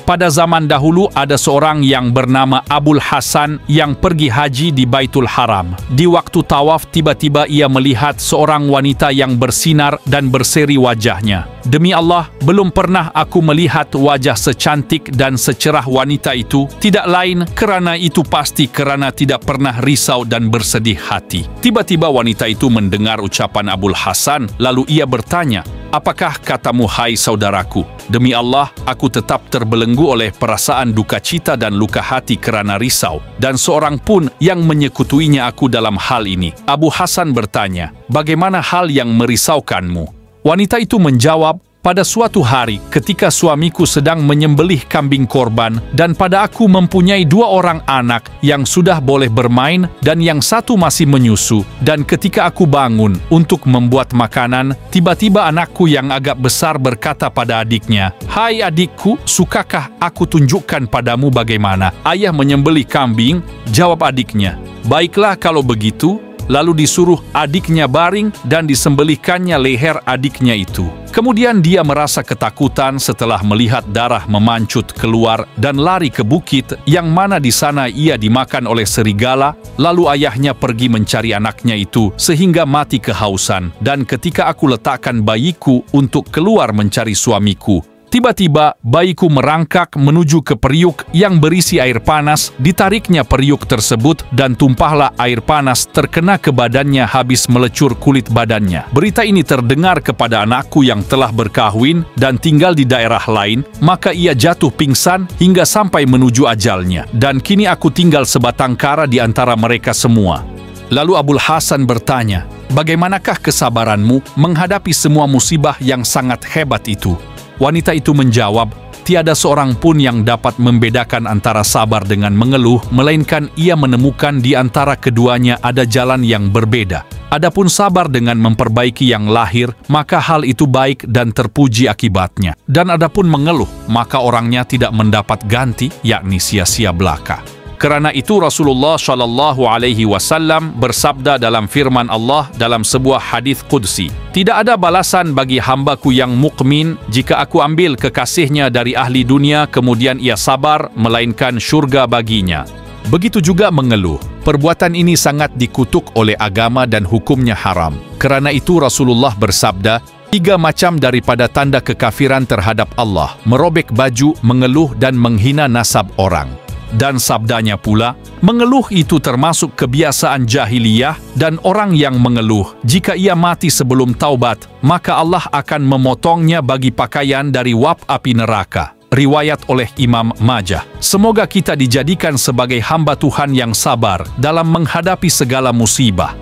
Pada zaman dahulu ada seorang yang bernama Abul Hasan yang pergi haji di Baitul Haram. Di waktu tawaf tiba-tiba ia melihat seorang wanita yang bersinar dan berseri wajahnya. Demi Allah, belum pernah aku melihat wajah secantik dan secerah wanita itu. Tidak lain kerana itu pasti kerana tidak pernah risau dan bersedih hati. Tiba-tiba wanita itu mendengar ucapan Abul Hasan, lalu ia bertanya, "Apakah katamu, hai saudaraku?" "Demi Allah, aku tetap terbelenggu oleh perasaan duka cita dan luka hati kerana risau, dan seorang pun yang menyekutuinya aku dalam hal ini." Abu Hasan bertanya, "Bagaimana hal yang merisaukanmu?" Wanita itu menjawab, "Pada suatu hari ketika suamiku sedang menyembelih kambing korban dan pada aku mempunyai 2 orang anak yang sudah boleh bermain dan yang satu masih menyusu, dan ketika aku bangun untuk membuat makanan, tiba-tiba anakku yang agak besar berkata pada adiknya, 'Hai adikku, sukakah aku tunjukkan padamu bagaimana ayah menyembelih kambing?' Jawab adiknya, 'Baiklah kalau begitu.' Lalu disuruh adiknya baring dan disembelihkannya leher adiknya itu. Kemudian dia merasa ketakutan setelah melihat darah memancut keluar dan lari ke bukit yang mana di sana ia dimakan oleh serigala. Lalu ayahnya pergi mencari anaknya itu sehingga mati kehausan. Dan ketika aku letakkan bayiku untuk keluar mencari suamiku, tiba-tiba bayiku merangkak menuju ke periuk yang berisi air panas. Ditariknya periuk tersebut dan tumpahlah air panas terkena ke badannya habis melecur kulit badannya. Berita ini terdengar kepada anakku yang telah berkahwin dan tinggal di daerah lain, maka ia jatuh pingsan hingga sampai menuju ajalnya. Dan kini aku tinggal sebatang kara di antara mereka semua." Lalu Abul Hasan bertanya, "Bagaimanakah kesabaranmu menghadapi semua musibah yang sangat hebat itu?" Wanita itu menjawab, "Tiada seorang pun yang dapat membedakan antara sabar dengan mengeluh, melainkan ia menemukan di antara keduanya ada jalan yang berbeda. Adapun sabar dengan memperbaiki yang lahir, maka hal itu baik dan terpuji akibatnya. Dan adapun mengeluh, maka orangnya tidak mendapat ganti, yakni sia-sia belaka." Kerana itu Rasulullah SAW bersabda dalam firman Allah dalam sebuah hadis qudsi, "Tidak ada balasan bagi hambaku yang mukmin jika aku ambil kekasihnya dari ahli dunia kemudian ia sabar, melainkan syurga baginya." Begitu juga mengeluh. Perbuatan ini sangat dikutuk oleh agama dan hukumnya haram. Kerana itu Rasulullah bersabda, 3 macam daripada tanda kekafiran terhadap Allah: merobek baju, mengeluh dan menghina nasab orang. Dan sabdanya pula, mengeluh itu termasuk kebiasaan jahiliyah, dan orang yang mengeluh, jika ia mati sebelum taubat, maka Allah akan memotongnya bagi pakaian dari wap api neraka. Riwayat oleh Imam Majah. Semoga kita dijadikan sebagai hamba Tuhan yang sabar dalam menghadapi segala musibah.